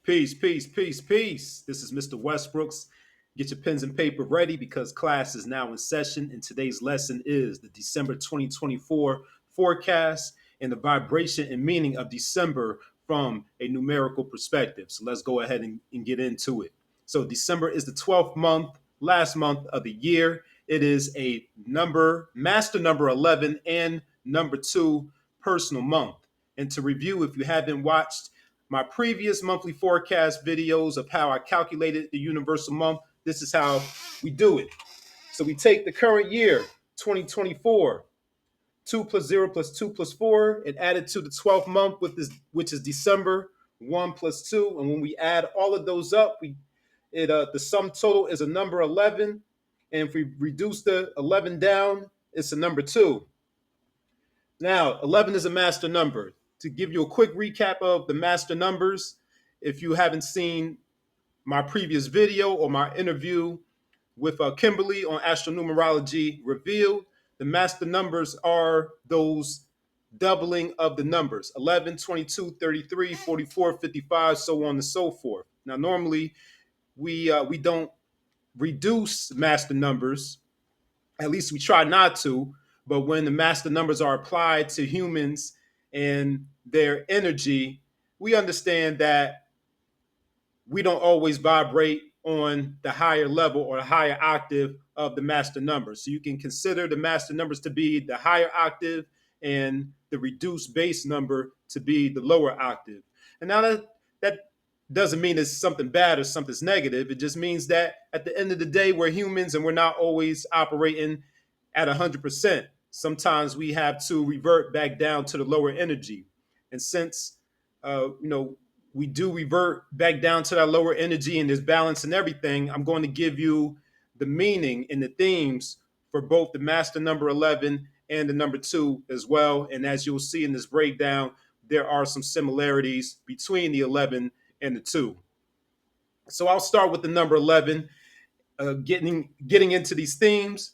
Peace, peace, peace, peace. This is Mr. Westbrooks. Get your pens and paper ready because class is now in session, and today's lesson is the December 2024 forecast and the vibration and meaning of December from a numerical perspective. So let's go ahead and get into it. So December is the 12th month, last month of the year. It is a number, master number 11 and number 2 personal month. And to review, if you haven't watched my previous monthly forecast videos of how I calculated the universal month, this is how we do it. So we take the current year, 2024, 2 plus 0 plus 2 plus 4, and add it to the 12th month, which is December, 1 plus 2. And when we add all of those up, the sum total is a number 11. And if we reduce the 11 down, it's a number 2. Now, 11 is a master number. To give you a quick recap of the master numbers, if you haven't seen my previous video or my interview with Kimberly on Numerology Revealed, the master numbers are those doubling of the numbers 11, 22, 33, 44, 55, so on and so forth. Now, normally we don't reduce master numbers, at least we try not to, but when the master numbers are applied to humans and their energy, we understand that we don't always vibrate on the higher level or the higher octave of the master numbers. So you can consider the master numbers to be the higher octave and the reduced base number to be the lower octave. And now that doesn't mean it's something bad or something's negative. It just means that at the end of the day, we're humans and we're not always operating at 100%. Sometimes we have to revert back down to the lower energy. And since, we do revert back down to that lower energy and there's balance and everything, I'm going to give you the meaning and the themes for both the master number 11 and the number 2 as well. And as you'll see in this breakdown, there are some similarities between the 11 and the 2. So I'll start with the number 11, getting into these themes.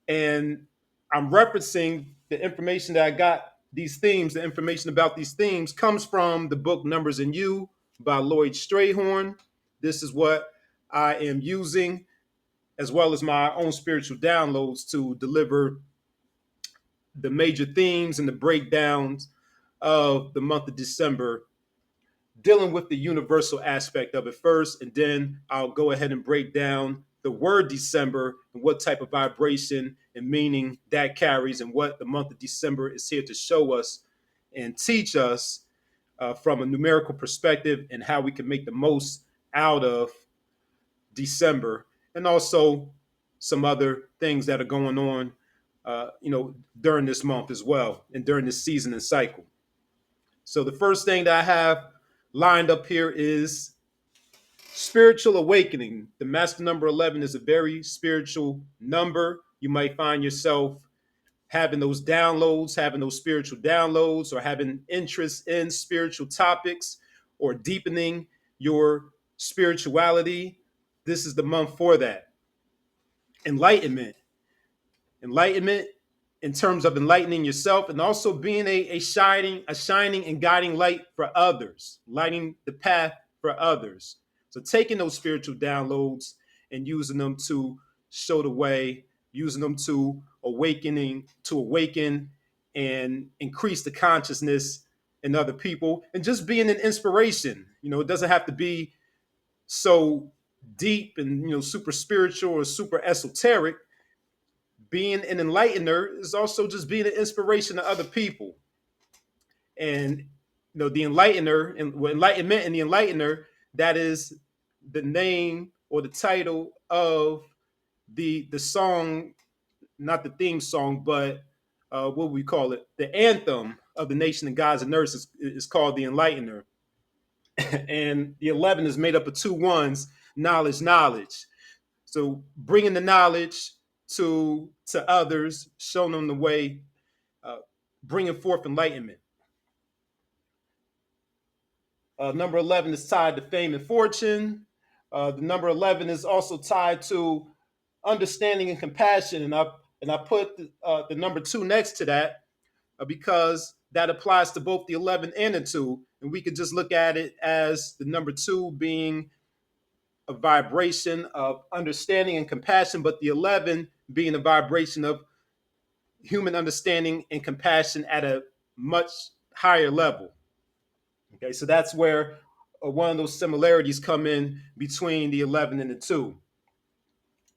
And I'm referencing the information that I got. These themes, the information about these themes comes from the book Numbers and You by Lloyd Strayhorn. This is what I am using, as well as my own spiritual downloads to deliver the major themes and the breakdowns of the month of December, dealing with the universal aspect of it first, and then I'll go ahead and break down the word December and what type of vibration and meaning that carries and what the month of December is here to show us and teach us from a numerical perspective and how we can make the most out of December, and also some other things that are going on, during this month as well and during this season and cycle. So the first thing that I have lined up here is spiritual awakening. The master number 11 is a very spiritual number. You might find yourself having those downloads, having those spiritual downloads, or having interest in spiritual topics, or deepening your spirituality. This is the month for that. Enlightenment in terms of enlightening yourself and also being a shining and guiding light for others, lighting the path for others. So taking those spiritual downloads and using them to show the way, using them to awaken and increase the consciousness in other people, and just being an inspiration. It doesn't have to be so deep and super spiritual or super esoteric. Being an enlightener is also just being an inspiration to other people. And the enlightener and enlightenment and the enlightener, that is the name or the title of the song, not the theme song, but what we call it, the anthem of the Nation of Gods and Nurses is called the Enlightener. And the 11 is made up of 2 ones, knowledge. So bringing the knowledge to others, showing them the way, bringing forth enlightenment. Number 11 is tied to fame and fortune. The number 11 is also tied to understanding and compassion, and I put the number 2 next to that because that applies to both the 11 and the 2. And we could just look at it as the number 2 being a vibration of understanding and compassion, but the 11 being a vibration of human understanding and compassion at a much higher level. Okay, so that's where one of those similarities come in between the 11 and the 2.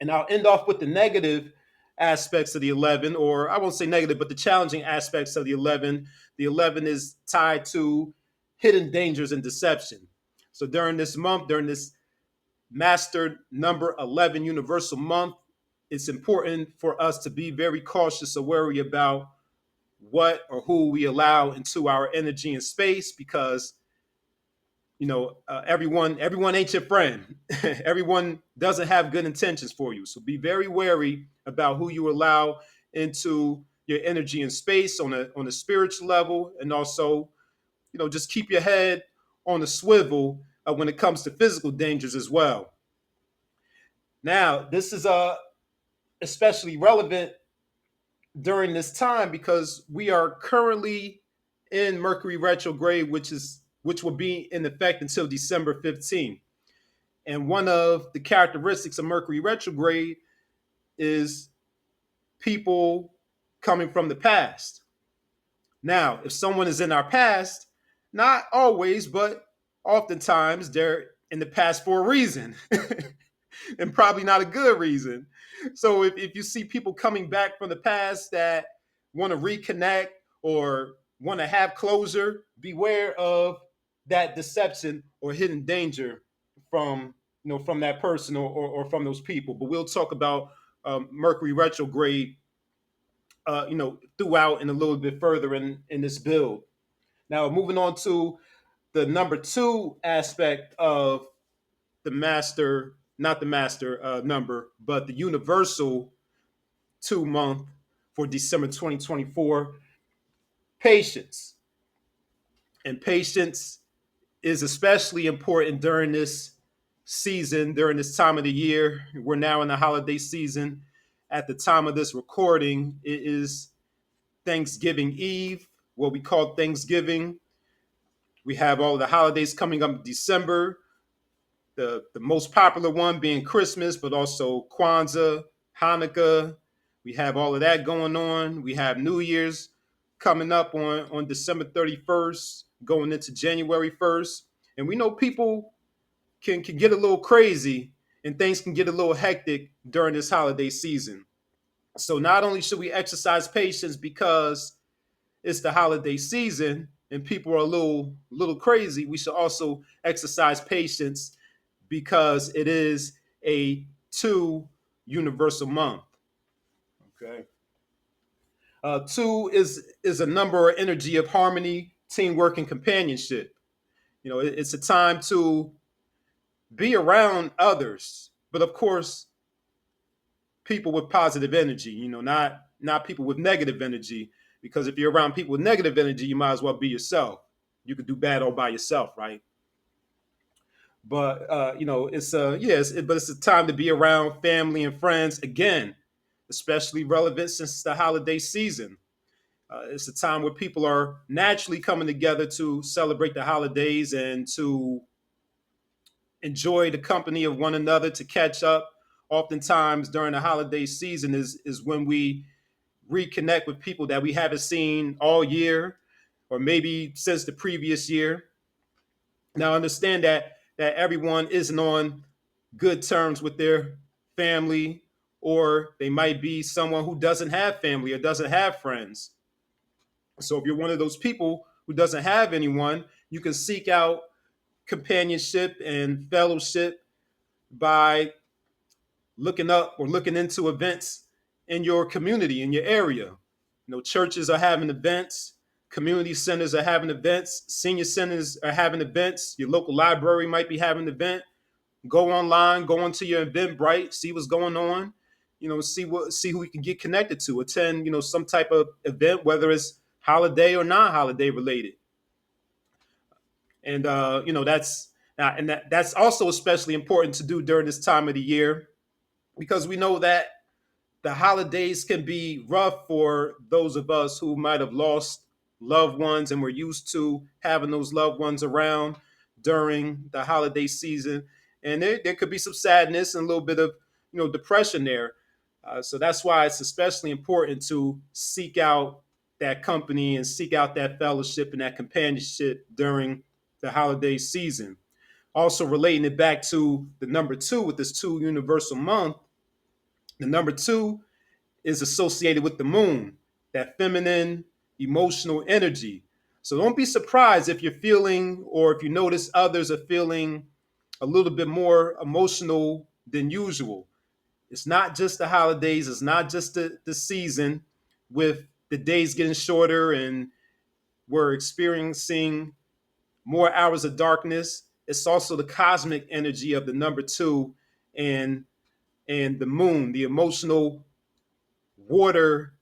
And I'll end off with the negative aspects of the 11, or I won't say negative, but the challenging aspects of the 11. The 11 is tied to hidden dangers and deception. So during this month, during this master number 11 universal month, it's important for us to be very cautious or wary about what or who we allow into our energy and space, because everyone ain't your friend. Everyone doesn't have good intentions for you, so be very wary about who you allow into your energy and space on a spiritual level. And also, just keep your head on a swivel when it comes to physical dangers as well. Now, this is especially relevant during this time because we are currently in Mercury Retrograde, which will be in effect until December 15th. And one of the characteristics of Mercury Retrograde is people coming from the past. Now, if someone is in our past, not always, but oftentimes they're in the past for a reason. And probably not a good reason. So if you see people coming back from the past that want to reconnect or want to have closure, beware of that deception or hidden danger from from that person or from those people. But we'll talk about Mercury retrograde throughout and a little bit further in this build. Now moving on to the number 2 aspect of the master, not the master number, but the universal 2 month for December 2024, patience. And patience is especially important during this season, during this time of the year. We're now in the holiday season. At the time of this recording, it is Thanksgiving Eve, what we call Thanksgiving. We have all the holidays coming up in December. The most popular one being Christmas, but also Kwanzaa, Hanukkah. We have all of that going on. We have New Year's coming up on December 31st, going into January 1st. And we know people can get a little crazy and things can get a little hectic during this holiday season. So not only should we exercise patience because it's the holiday season and people are a little crazy, we should also exercise patience because it is a 2 universal month. Okay. 2 is a number or energy of harmony, teamwork, and companionship. It's a time to be around others, but of course, people with positive energy. Not people with negative energy. Because if you're around people with negative energy, you might as well be yourself. You could do bad all by yourself, right? But it's a time to be around family and friends again, especially relevant since it's the holiday season. It's a time where people are naturally coming together to celebrate the holidays and to enjoy the company of one another, to catch up. Oftentimes during the holiday season is when we reconnect with people that we haven't seen all year or maybe since the previous year. Now understand that everyone isn't on good terms with their family, or they might be someone who doesn't have family or doesn't have friends. So if you're one of those people who doesn't have anyone, you can seek out companionship and fellowship by looking up or looking into events in your community, in your area. Churches are having events, community centers are having events, senior centers are having events, your local library might be having an event. Go online, go into your Eventbrite, see what's going on, see who you can get connected to, attend, some type of event, whether it's holiday or non-holiday related. And that's also especially important to do during this time of the year, because we know that the holidays can be rough for those of us who might have lost loved ones, and we're used to having those loved ones around during the holiday season. And there could be some sadness and a little bit of depression there. So that's why it's especially important to seek out that company and seek out that fellowship and that companionship during the holiday season. Also relating it back to the number two with this two universal month, the number two is associated with the moon, that feminine emotional energy. So don't be surprised if you're feeling, or if you notice others are feeling a little bit more emotional than usual. It's not just the holidays, it's not just the season with the days getting shorter and we're experiencing more hours of darkness. It's also the cosmic energy of the number two and the moon, the emotional water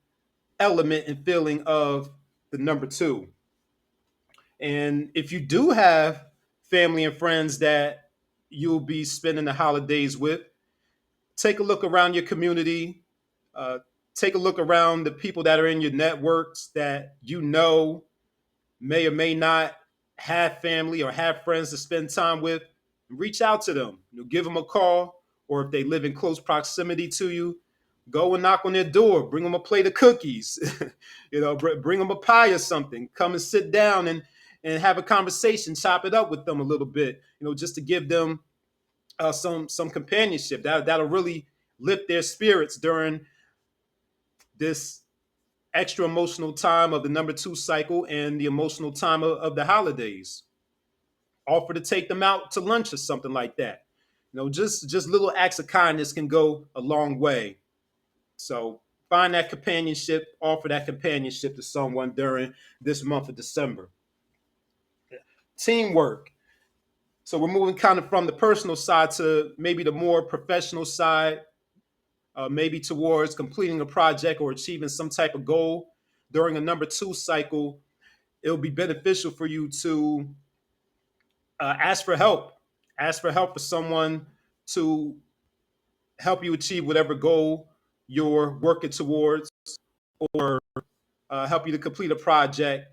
element and feeling of the number two. And if you do have family and friends that you'll be spending the holidays with, take a look around your community. Uh, Take a look around the people that are in your networks that may or may not have family or have friends to spend time with. Reach out to them. Give them a call, or if they live in close proximity to you, go and knock on their door. Bring them a plate of cookies. Bring them a pie or something. Come and sit down and have a conversation. Chop it up with them a little bit. Just to give them some companionship. That'll really lift their spirits during this extra emotional time of the number two cycle and the emotional time of the holidays. Offer to take them out to lunch or something like that. Just little acts of kindness can go a long way. So find that companionship, offer that companionship to someone during this month of December. Teamwork. So we're moving kind of from the personal side to maybe the more professional side, maybe towards completing a project or achieving some type of goal. During a number two cycle, it'll be beneficial for you to ask for help. Ask for help for someone to help you achieve whatever goal you're working towards, or help you to complete a project,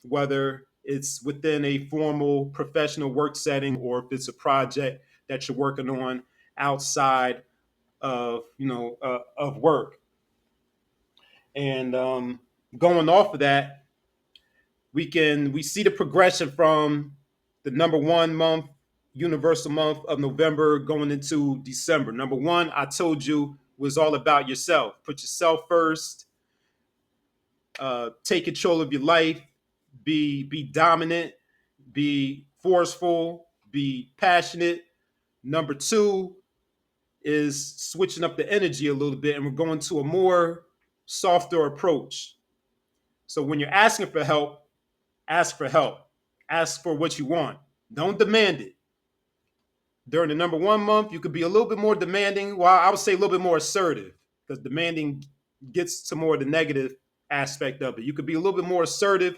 whether it's within a formal professional work setting or if it's a project that you're working on outside of of work. And going off of that, we see the progression from the number one month, universal month of November going into December. Number one, I told you, was all about yourself. Put yourself first. Take control of your life. Be dominant. Be forceful. Be passionate. Number two is switching up the energy a little bit, and we're going to a more softer approach. So when you're asking for help, ask for help. Ask for what you want. Don't demand it. During the number one month, you could be a little bit more demanding. Well, I would say a little bit more assertive, because demanding gets to more of the negative aspect of it. You could be a little bit more assertive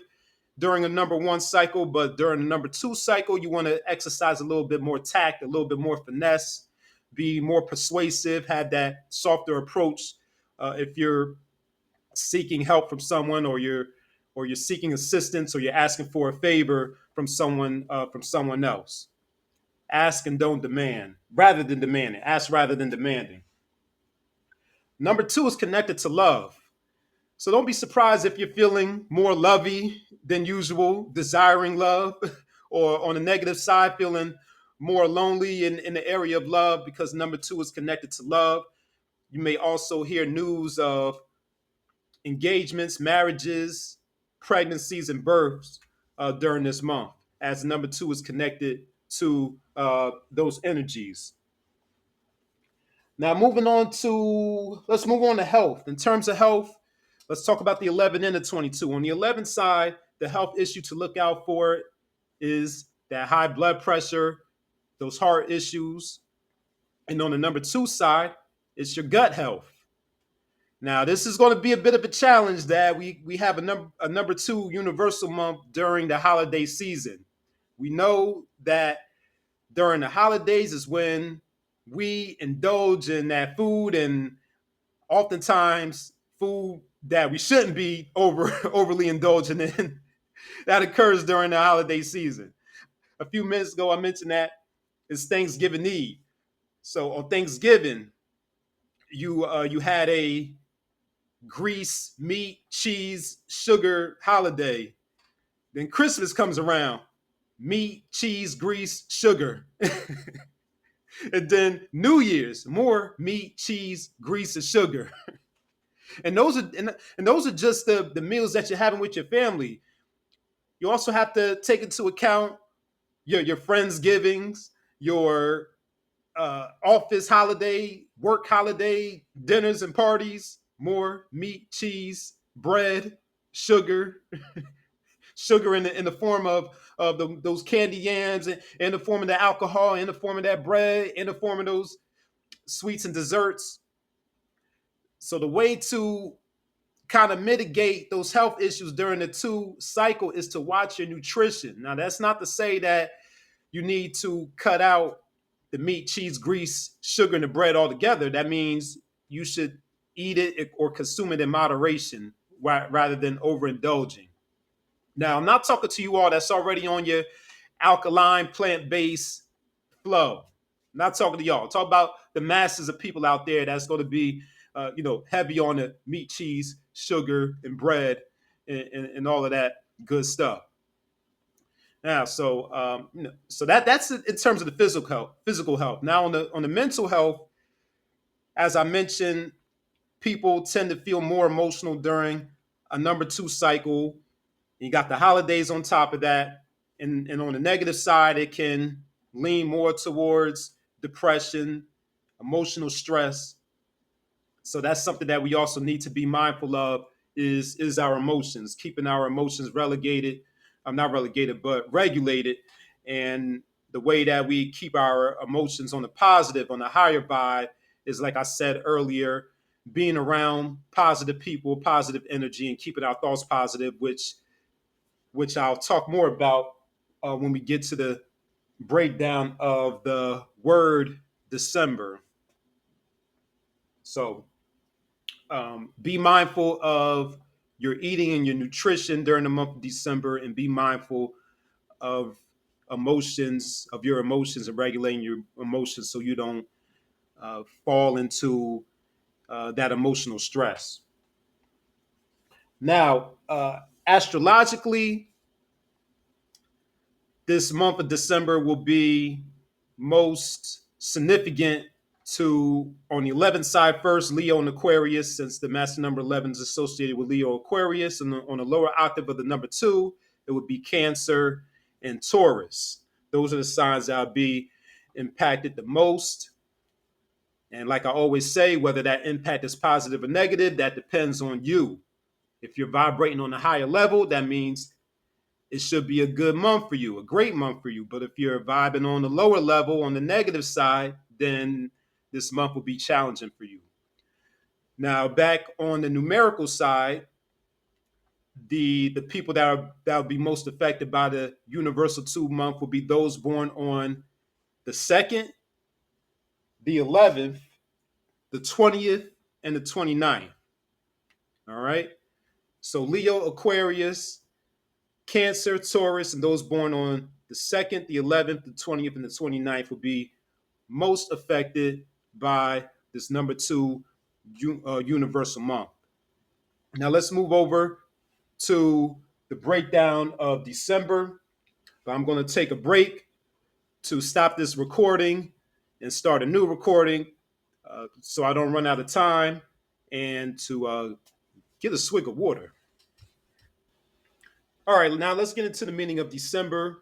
during a number one cycle, but during the number two cycle, you want to exercise a little bit more tact, a little bit more finesse, be more persuasive, have that softer approach. If you're seeking help from someone, or you're seeking assistance, or you're asking for a favor from someone else. Ask and don't demand, rather than demanding. Ask rather than demanding. Number two is connected to love. So don't be surprised if you're feeling more lovey than usual, desiring love, or on the negative side, feeling more lonely in the area of love, because number two is connected to love. You may also hear news of engagements, marriages, pregnancies, and births during this month, as number two is connected to those energies. Now, let's move on to health. In terms of health, let's talk about the 11 and the 22. On the 11 side, the health issue to look out for is that high blood pressure, those heart issues. And on the number two side, it's your gut health. Now, this is going to be a bit of a challenge that we have a number two universal month during the holiday season. We know that during the holidays is when we indulge in that food, and oftentimes food that we shouldn't be overly indulging in that occurs during the holiday season. A few minutes ago, I mentioned that it's Thanksgiving Eve. So on Thanksgiving, you had a grease, meat, cheese, sugar holiday. Then Christmas comes around, meat, cheese, grease, sugar. And then New Year's, more meat, cheese, grease, and sugar. And those are just the meals that you're having with your family. You also have to take into account your friends' givings, your office holiday, work holiday, dinners and parties, more meat, cheese, bread, sugar, sugar in the form of those candy yams, in the form of the alcohol, in the form of that bread, in the form of those sweets and desserts. So the way to kind of mitigate those health issues during the two cycle is to watch your nutrition. Now, that's not to say that you need to cut out the meat, cheese, grease, sugar, and the bread altogether. That means you should eat it or consume it in moderation rather than overindulging. Now, I'm not talking to you all that's already on your alkaline, plant-based flow. I'm not talking to y'all. I'm talking about the masses of people out there that's going to be, heavy on the meat, cheese, sugar, and bread, and all of that good stuff. Now, so that's in terms of the physical health. Physical health. Now, on the mental health, as I mentioned, people tend to feel more emotional during a number two cycle. You got the holidays on top of that, and on the negative side, it can lean more towards depression, emotional stress. So that's something that we also need to be mindful of is our emotions, keeping our emotions relegated. I'm not relegated, but regulated. And the way that we keep our emotions on the positive, on the higher vibe, is like I said earlier, being around positive people, positive energy, and keeping our thoughts positive, which I'll talk more about when we get to the breakdown of the word December. So be mindful of your eating and your nutrition during the month of December, and be mindful of your emotions, and regulating your emotions so you don't fall into that emotional stress. Now, astrologically, this month of December will be most significant to, on the 11th side first, Leo and Aquarius, since the master number 11 is associated with Leo Aquarius. And on the lower octave of the number 2, it would be Cancer and Taurus. Those are the signs that will be impacted the most. And like I always say, whether that impact is positive or negative, that depends on you. If you're vibrating on a higher level, that means it should be a good month for you, a great month for you. But if you're vibing on the lower level, on the negative side, then this month will be challenging for you. Now, back on the numerical side, the people that will be most affected by the universal 2 month will be those born on the 2nd, the 11th, the 20th, and the 29th. All right. So Leo, Aquarius, Cancer, Taurus, and those born on the 2nd, the 11th, the 20th, and the 29th will be most affected by this number 2 universal month. Now let's move over to the breakdown of December. But I'm going to take a break to stop this recording and start a new recording so I don't run out of time, and to get a swig of water. All right, now let's get into the meaning of December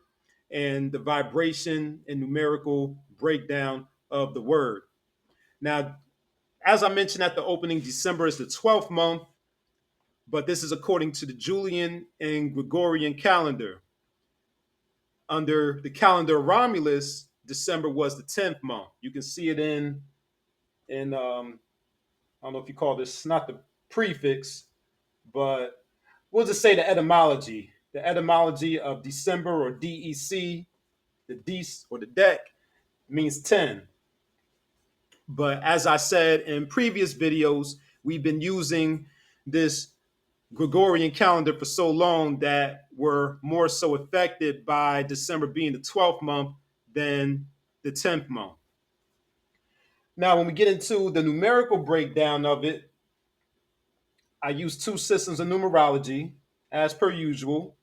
and the vibration and numerical breakdown of the word. Now, as I mentioned at the opening, December is the 12th month, but this is according to the Julian and Gregorian calendar. Under the calendar of Romulus, December was the 10th month. You can see it in I don't know if you call this, not the prefix, but we'll just say the etymology. The etymology of December, or DEC, the Dece or the deck, means 10. But as I said in previous videos, we've been using this Gregorian calendar for so long that we're more so affected by December being the 12th month than the 10th month. Now, when we get into the numerical breakdown of it, I use two systems of numerology, as per usual,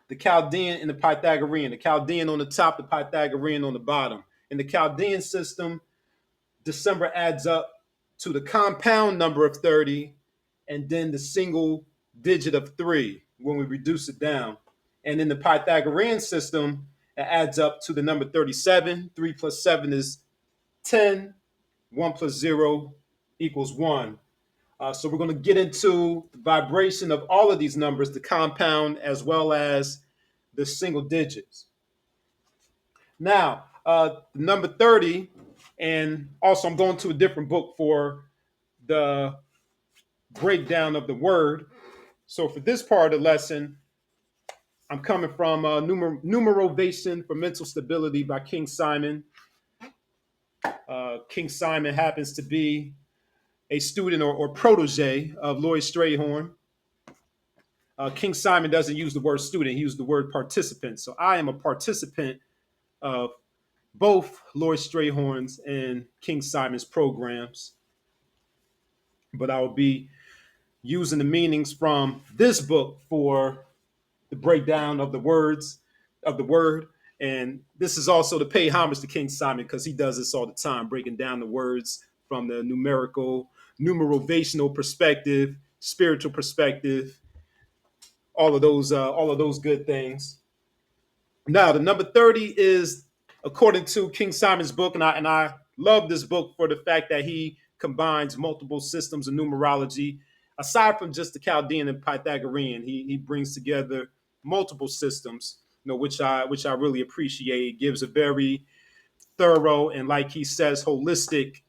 the Chaldean and the Pythagorean. The Chaldean on the top, the Pythagorean on the bottom. In the Chaldean system, December adds up to the compound number of 30 and then the single digit of 3 when we reduce it down. And in the Pythagorean system, it adds up to the number 37. 3 plus 7 is 10. 1 plus 0 equals 1. So we're going to get into the vibration of all of these numbers, the compound as well as the single digits. Now, the number 30, and also I'm going to a different book for the breakdown of the word. So for this part of the lesson, I'm coming from Numerovation for Mental Stability by King Simon. King Simon happens to be a student or protege of Lloyd Strayhorn. King Simon doesn't use the word student, he used the word participant. So I am a participant of both Lloyd Strayhorn's and King Simon's programs. But I will be using the meanings from this book for the breakdown of the words of the word. And this is also to pay homage to King Simon because he does this all the time, breaking down the words from the numerovational perspective, spiritual perspective, all of those good things. Now, the number 30 is, according to King Simon's book, and I love this book for the fact that he combines multiple systems of numerology. Aside from just the Chaldean and Pythagorean, he brings together multiple systems, which I really appreciate. It gives a very thorough and, like he says, holistic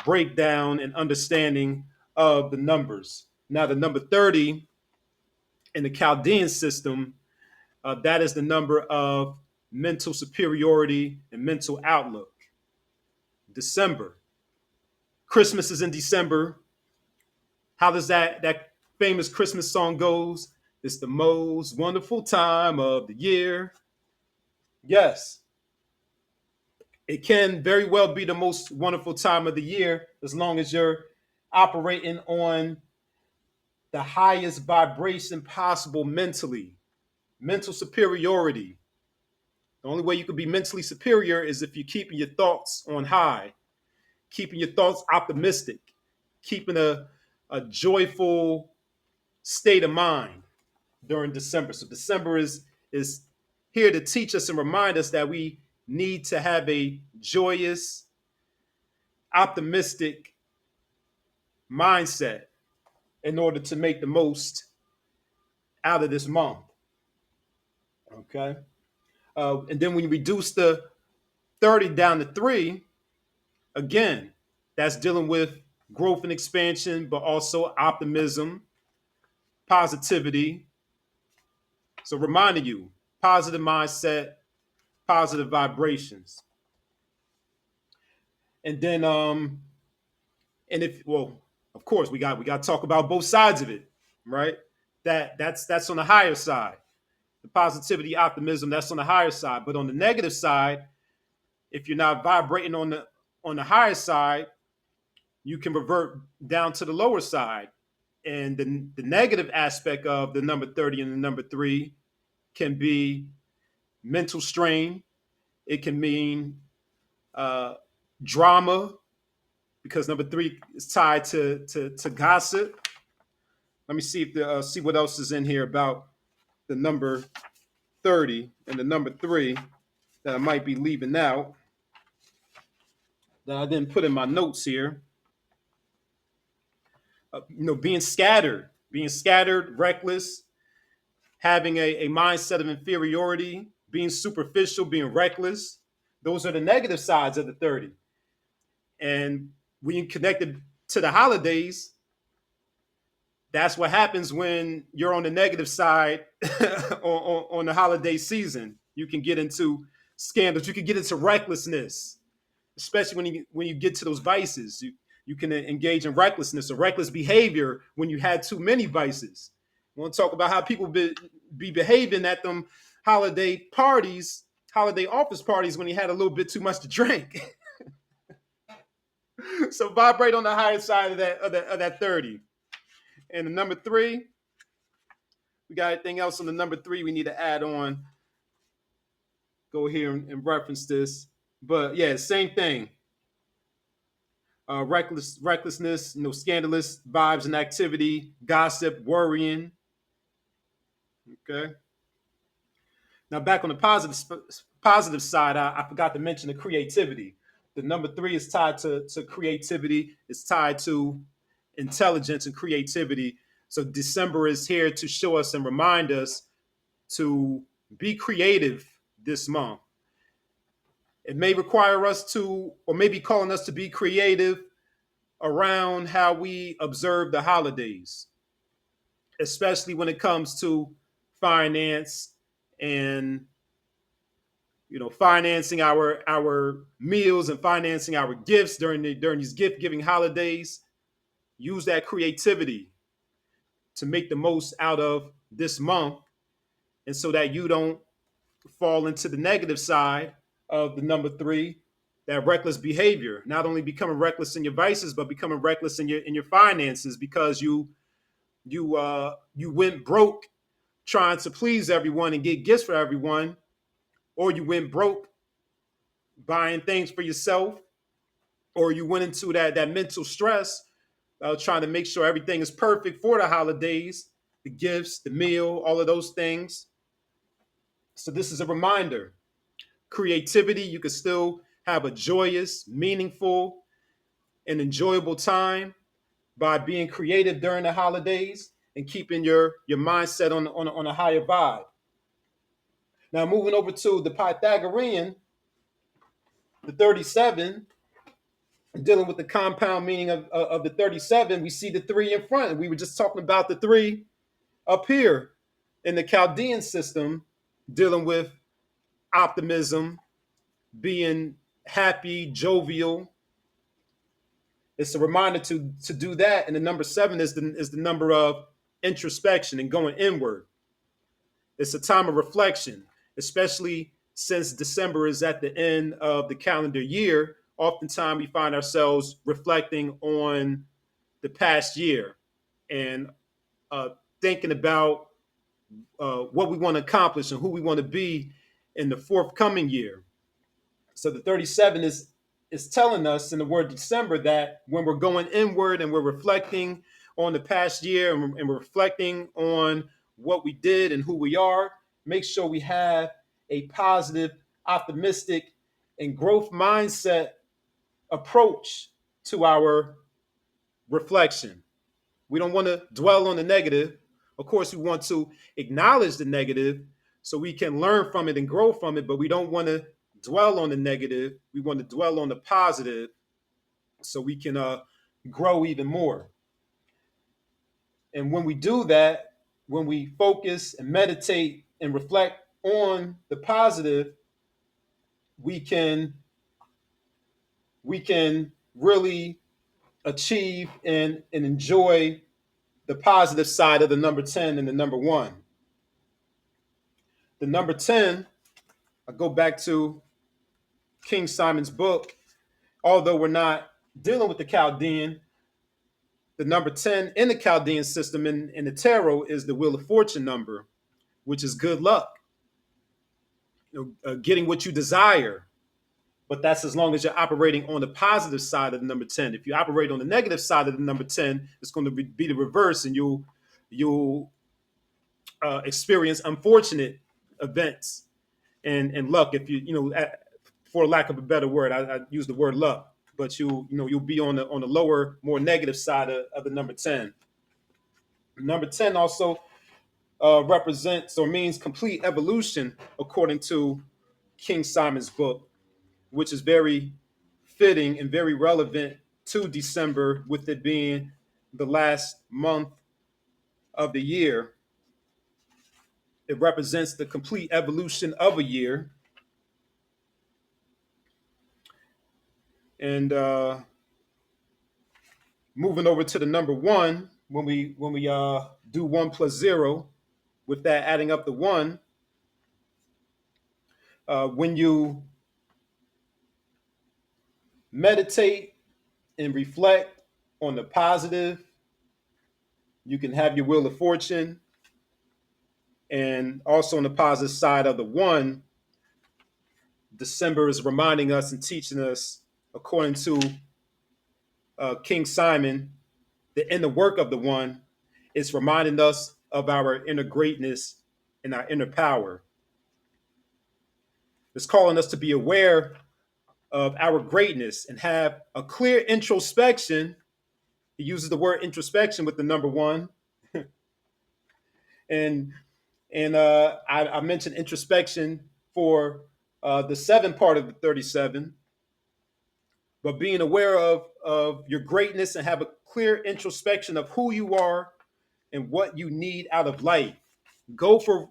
breakdown and understanding of the numbers. Now, the number 30 in the Chaldean system, that is the number of mental superiority and mental outlook. December. Christmas is in December. How does that famous Christmas song goes? It's the most wonderful time of the year. Yes, it can very well be the most wonderful time of the year as long as you're operating on the highest vibration possible mentally. Mental superiority. The only way you can be mentally superior is if you're keeping your thoughts on high, keeping your thoughts optimistic, keeping a joyful state of mind during December. So December is here to teach us and remind us that we need to have a joyous, optimistic mindset in order to make the most out of this month. Okay. And then when you reduce the 30 down to 3, again, that's dealing with growth and expansion, but also optimism, positivity. So reminding you, positive mindset, positive vibrations. And then and if, well, of course we got to talk about both sides of it, right? That's on the higher side. The positivity, optimism, that's on the higher side. But on the negative side, if you're not vibrating on the higher side, you can revert down to the lower side. And the negative aspect of the number 30 and the number 3 can be mental strain. It can mean drama, because number 3 is tied to gossip. Let me see if see what else is in here about the number 30 and the number 3 that I might be leaving out that I didn't put in my notes here. Being scattered, reckless, having a mindset of inferiority, being superficial, being reckless. Those are the negative sides of the 30. And when you connect it to the holidays, that's what happens when you're on the negative side on the holiday season. You can get into scandals. You can get into recklessness, especially when you get to those vices. You can engage in recklessness or reckless behavior when you had too many vices. We want to talk about how people be behaving at them holiday parties, holiday office parties when you had a little bit too much to drink. So vibrate on the higher side of that 30. And the number 3, we got anything else on the number 3 we need to add on? Go here and reference this. But yeah, same thing. Recklessness, scandalous vibes and activity, gossip, worrying. Okay. Now back on the positive side, I forgot to mention the creativity. The number 3 is tied to creativity. It's tied to intelligence and creativity. So December is here to show us and remind us to be creative this month. It may require us to, or maybe calling us to be creative around how we observe the holidays, especially when it comes to finance and financing our meals and financing our gifts during these gift giving holidays. Use that creativity to make the most out of this month, and so that you don't fall into the negative side of the number 3, that reckless behavior. Not only becoming reckless in your vices, but becoming reckless in your finances because you went broke trying to please everyone and get gifts for everyone, or you went broke buying things for yourself, or you went into that mental stress trying to make sure everything is perfect for the holidays, the gifts, the meal, all of those things. So this is a reminder. Creativity, you can still have a joyous, meaningful, and enjoyable time by being creative during the holidays and keeping your mindset on a higher vibe. Now moving over to the Pythagorean, the 37, dealing with the compound meaning of the 37, we see the 3 in front. We were just talking about the 3 up here in the Chaldean system, dealing with optimism, being happy, jovial. It's a reminder to do that. And the number 7 is the number of introspection and going inward. It's a time of reflection, especially since December is at the end of the calendar year. Oftentimes we find ourselves reflecting on the past year and thinking about what we want to accomplish and who we want to be in the forthcoming year. So the 37 is telling us in the word December that when we're going inward and we're reflecting on the past year and we're reflecting on what we did and who we are, make sure we have a positive, optimistic, and growth mindset approach to our reflection. We don't want to dwell on the negative. Of course, we want to acknowledge the negative so we can learn from it and grow from it, but we don't want to dwell on the negative. We want to dwell on the positive so we can grow even more. And when we do that, when we focus and meditate and reflect on the positive, we can really achieve and enjoy the positive side of the number 10 and the number 1. The number 10, I go back to King Simon's book. Although we're not dealing with the Chaldean, the number 10 in the Chaldean system in the tarot is the Wheel of Fortune number, which is good luck, getting what you desire. But that's as long as you're operating on the positive side of the number 10. If you operate on the negative side of the number 10, it's going to be the reverse, and you'll experience unfortunate events and luck. If for lack of a better word, I use the word luck, but you'll be on the lower, more negative side of the number 10. Number 10 also represents or means complete evolution, according to King Simon's book, which is very fitting and very relevant to December, with it being the last month of the year. It represents the complete evolution of a year. And moving over to the number one, when we do 1 + 0, with that adding up to one, when you meditate and reflect on the positive, you can have your wheel of fortune. And also on the positive side of the one, December is reminding us and teaching us, according to King Simon, the inner work of the one. It's reminding us of our inner greatness and our inner power. It's calling us to be aware of our greatness and have a clear introspection. He uses the word introspection with the number one. and I mentioned introspection for the seven part of the 37, but being aware of your greatness and have a clear introspection of who you are and what you need out of life. Go for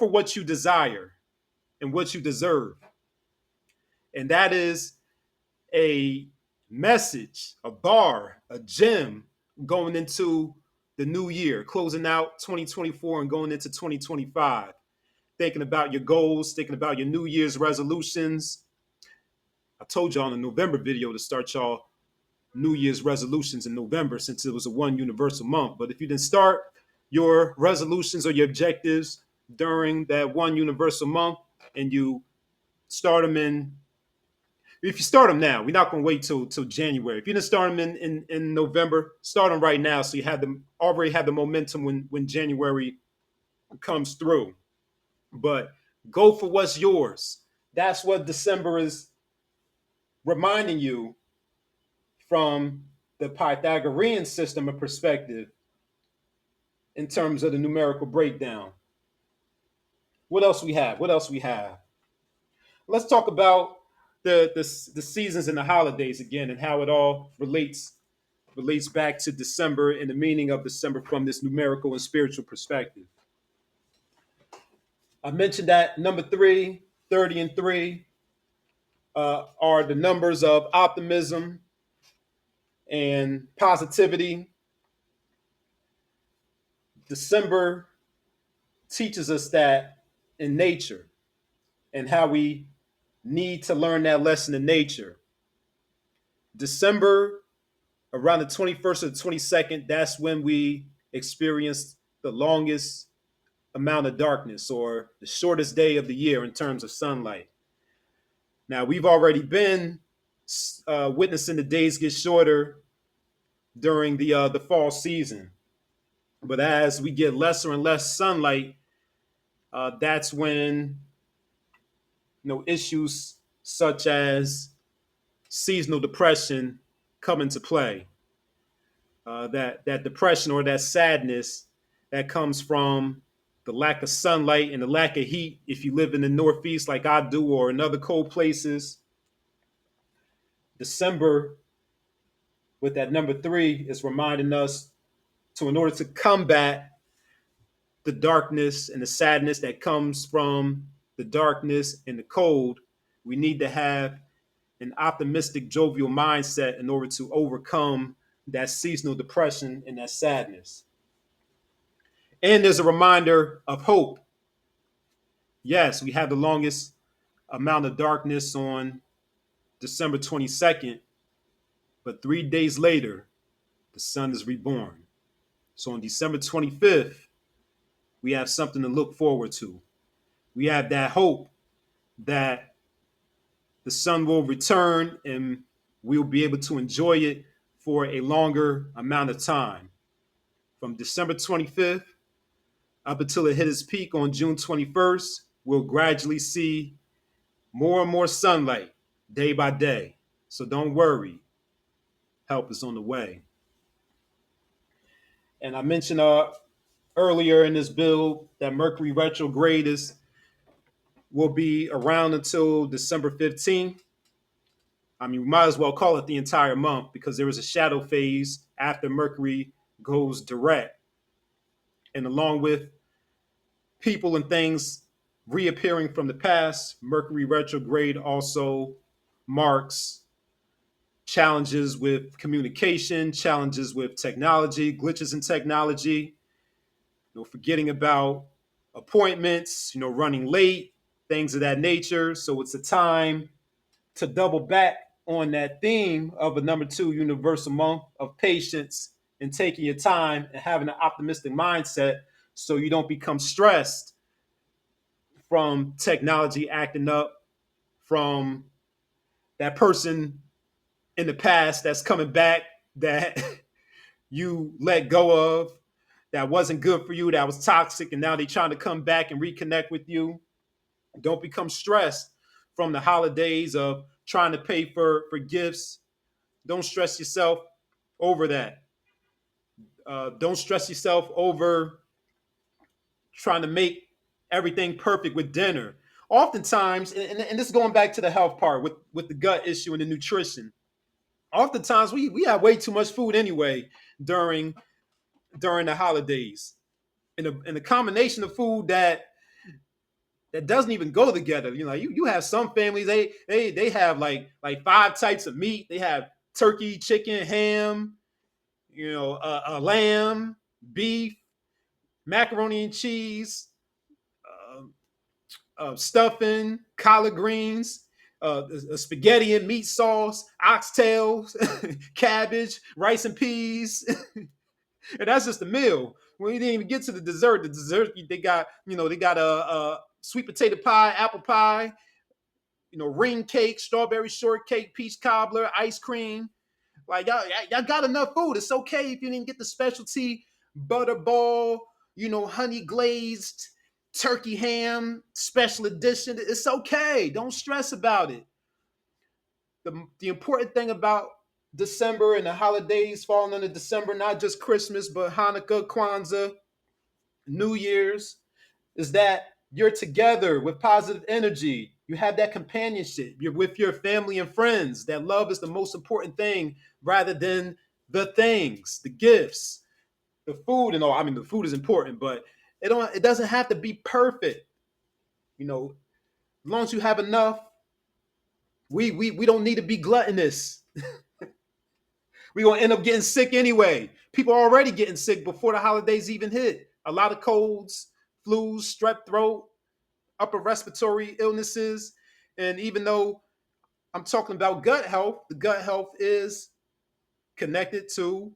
what you desire and what you deserve. And that is a message, a bar, a gem going into the new year, closing out 2024 and going into 2025. Thinking about your goals, thinking about your New Year's resolutions. I told y'all in the November video to start y'all New Year's resolutions in November, since it was a one universal month. But if you didn't start your resolutions or your objectives during that one universal month, and you start them if you start them now, we're not going to wait till January. If you didn't start them in November, start them right now, so you already have the momentum when January comes through. But go for what's yours. That's what December is reminding you from the Pythagorean system of perspective in terms of the numerical breakdown. What else we have? Let's talk about the seasons and the holidays again, and how it all relates back to December and the meaning of December from this numerical and spiritual perspective. I mentioned that number 3, 30 and 3 are the numbers of optimism and positivity. December teaches us that in nature, and how we need to learn that lesson in nature. December, around the 21st or the 22nd, that's when we experience the longest amount of darkness, or the shortest day of the year in terms of sunlight. Now, we've already been witnessing the days get shorter during the fall season. But as we get lesser and less sunlight, that's when issues such as seasonal depression come into play. That depression, or that sadness that comes from the lack of sunlight and the lack of heat, if you live in the Northeast like I do, or in other cold places. December, with that number 3, is reminding us in order to combat the darkness and the sadness that comes from the darkness and the cold, we need to have an optimistic, jovial mindset in order to overcome that seasonal depression and that sadness. And there's a reminder of hope. Yes, we have the longest amount of darkness on December 22nd, but 3 days later, the sun is reborn. So on December 25th, we have something to look forward to. We have that hope that the sun will return and we'll be able to enjoy it for a longer amount of time. From December 25th up until it hit its peak on June 21st, we'll gradually see more and more sunlight day by day. So don't worry, help is on the way. And I mentioned earlier in this build that Mercury Retrograde will be around until December 15th. I mean, we might as well call it the entire month, because there is a shadow phase after Mercury goes direct. And along with people and things reappearing from the past, Mercury Retrograde also marks challenges with communication, challenges with technology, glitches in technology, forgetting about appointments, running late, things of that nature. So it's a time to double back on that theme of a number two universal month of patience and taking your time and having an optimistic mindset so you don't become stressed from technology acting up, from that person in the past that's coming back that you let go of, that wasn't good for you, that was toxic, and now they're trying to come back and reconnect with you. Don't become stressed from the holidays of trying to pay for gifts. Don't stress yourself over that. Don't stress yourself over trying to make everything perfect with dinner. Oftentimes, and this is going back to the health part with the gut issue and the nutrition. Oftentimes, we have way too much food anyway during the holidays, and the combination of food that doesn't even go together. You have some families, they have like five types of meat. They have turkey, chicken, ham, a lamb, beef, macaroni and cheese, stuffing, collard greens, spaghetti and meat sauce, oxtails, cabbage, rice and peas, and that's just the meal. When you didn't even get to the dessert, they got a sweet potato pie, apple pie, ring cake, strawberry shortcake, peach cobbler, ice cream. Like y'all got enough food. It's okay if you didn't get the specialty butterball, honey glazed turkey ham special edition. It's okay. Don't stress about it. The important thing about December and the holidays falling under December, not just Christmas, but Hanukkah, Kwanzaa, New Year's, is that you're together with positive energy. You have that companionship. You're with your family and friends. That love is the most important thing rather than the things, the gifts, the food and all. I mean, the food is important, but it doesn't have to be perfect. As long as you have enough, we don't need to be gluttonous. We're gonna end up getting sick anyway. People are already getting sick before the holidays even hit. A lot of colds, flus, strep throat, upper respiratory illnesses. And even though I'm talking about gut health, the gut health is connected to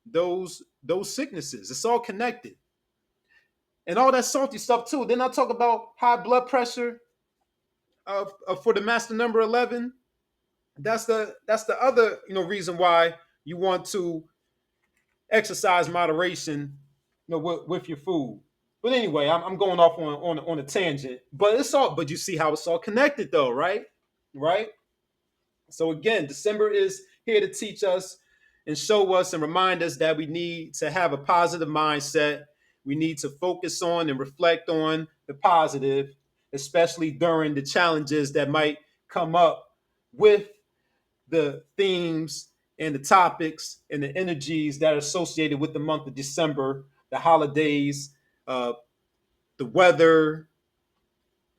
those sicknesses. It's all connected. And all that salty stuff too. Then I talk about high blood pressure for the master number 11. That's the other reason why you want to exercise moderation with your food. But anyway, I'm going off on a tangent. But you see how it's all connected though, right? Right? So again, December is here to teach us and show us and remind us that we need to have a positive mindset. We need to focus on and reflect on the positive, especially during the challenges that might come up with the themes and the topics and the energies that are associated with the month of December, the holidays, the weather,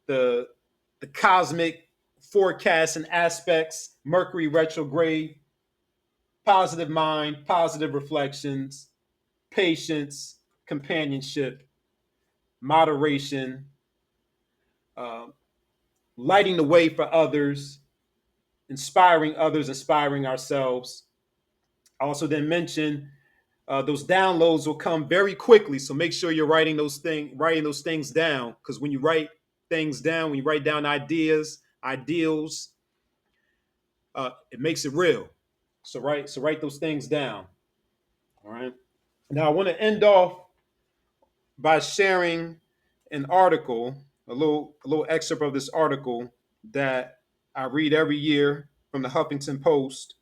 the cosmic forecasts and aspects, Mercury retrograde, positive mind, positive reflections, patience, companionship, moderation, uh, lighting the way for others, inspiring others, inspiring ourselves. I also then mentioned those downloads will come very quickly, so make sure you're writing those things down. Because when you write things down, when you write down ideas, ideals, it makes it real. So write those things down. All right. Now I want to end off by sharing an article, a little excerpt of this article that I read every year from the Huffington Post.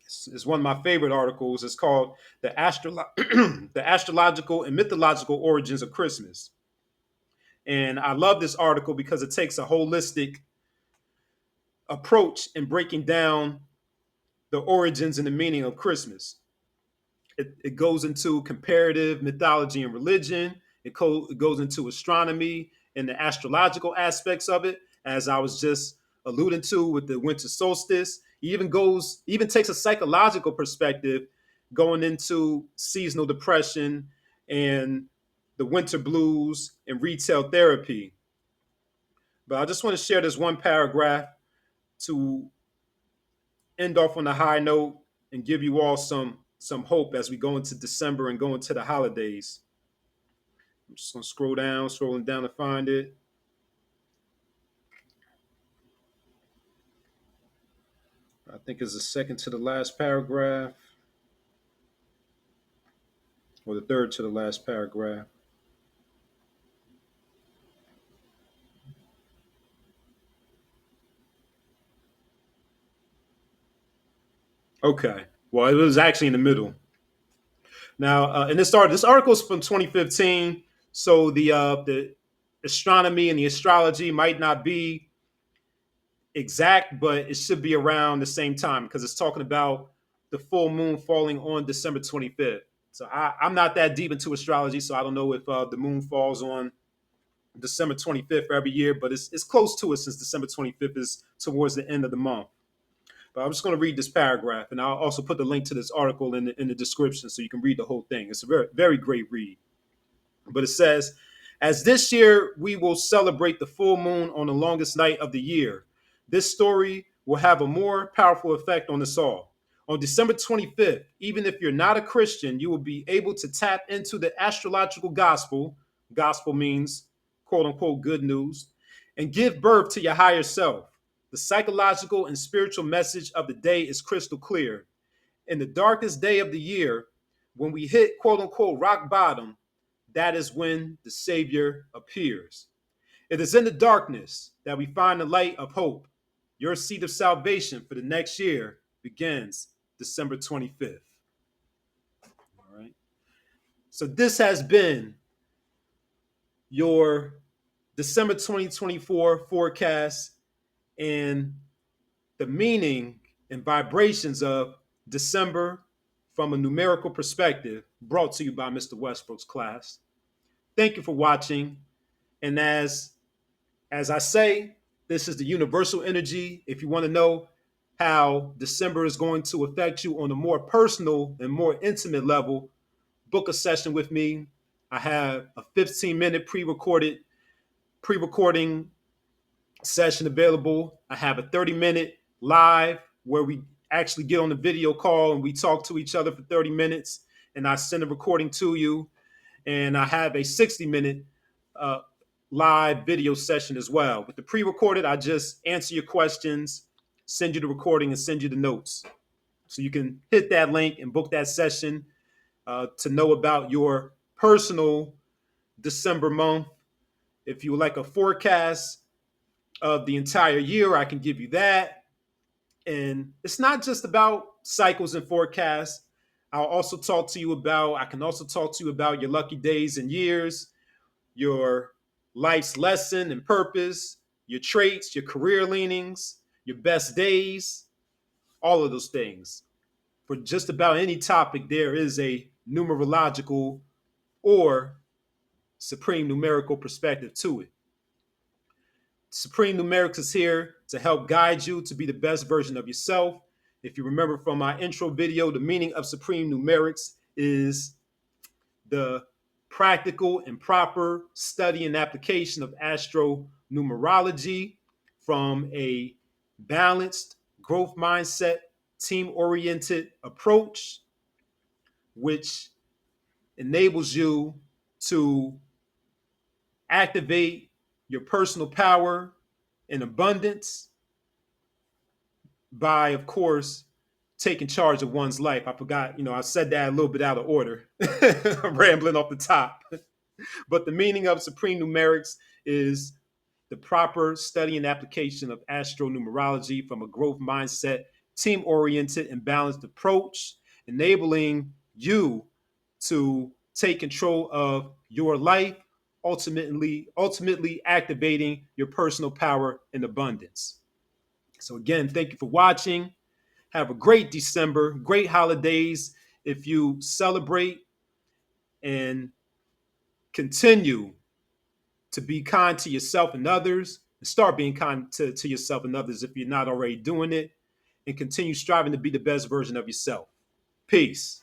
It's one of my favorite articles. It's called the Astrological and Mythological Origins of Christmas. And I love this article because it takes a holistic approach in breaking down the origins and the meaning of Christmas. It goes into comparative mythology and religion. It goes into astronomy and the astrological aspects of it, as I was just alluding to with the winter solstice. He even takes a psychological perspective, going into seasonal depression and the winter blues and retail therapy. But I just want to share this one paragraph to end off on a high note and give you all some hope as we go into December and go into the holidays. I'm just gonna scrolling down to find it. I think it's the second to the last paragraph, or the third to the last paragraph. Okay. Well, it was actually in the middle. Now, and this article is from 2015, so the astronomy and the astrology might not be exact, but it should be around the same time because it's talking about the full moon falling on December 25th. So I'm not that deep into astrology, so I don't know if the moon falls on December 25th every year, but it's close to it since December 25th is towards the end of the month. But I'm just going to read this paragraph, and I'll also put the link to this article in the description so you can read the whole thing. It's a very, very great read. But it says, as this year we will celebrate the full moon on the longest night of the year, this story will have a more powerful effect on us all. On December 25th, even if you're not a Christian, you will be able to tap into the astrological gospel. Gospel means quote unquote good news, and give birth to your higher self. The psychological and spiritual message of the day is crystal clear. In the darkest day of the year, when we hit quote unquote rock bottom, that is when the Savior appears. It is in the darkness that we find the light of hope. Your seed of salvation for the next year begins December 25th. All right. So this has been your December 2024 forecast and the meaning and vibrations of December from a numerical perspective, brought to you by Mr. Westbrook's class. Thank you for watching. And as I say, this is the universal energy. If you want to know how December is going to affect you on a more personal and more intimate level, book a session with me. I have a 15-minute pre-recording session available. I have a 30-minute live where we actually get on the video call and we talk to each other for 30 minutes and I send a recording to you. And I have a 60-minute live video session as well. With the pre-recorded, I just answer your questions, send you the recording, and send you the notes. So you can hit that link and book that session to know about your personal December month. If you would like a forecast of the entire year, I can give you that. And it's not just about cycles and forecasts. I can also talk to you about your lucky days and years, your life's lesson and purpose, your traits, your career leanings, your best days, all of those things. For just about any topic, there is a numerological or supreme numerical perspective to it. Supreme Numerics is here to help guide you to be the best version of yourself. If you remember from my intro video, the meaning of Supreme Numerics is the practical and proper study and application of astronumerology from a balanced growth mindset, team-oriented approach, which enables you to activate your personal power and abundance by, of course, taking charge of one's life. I forgot, I said that a little bit out of order. I'm rambling off the top. But the meaning of Supreme Numerics is the proper study and application of astronumerology from a growth mindset, team-oriented and balanced approach, enabling you to take control of your life, ultimately activating your personal power and abundance. So again, thank you for watching. Have a great December, great holidays. If you celebrate, and continue to be kind to yourself and others, And start being kind to yourself and others if you're not already doing it. And continue striving to be the best version of yourself. Peace.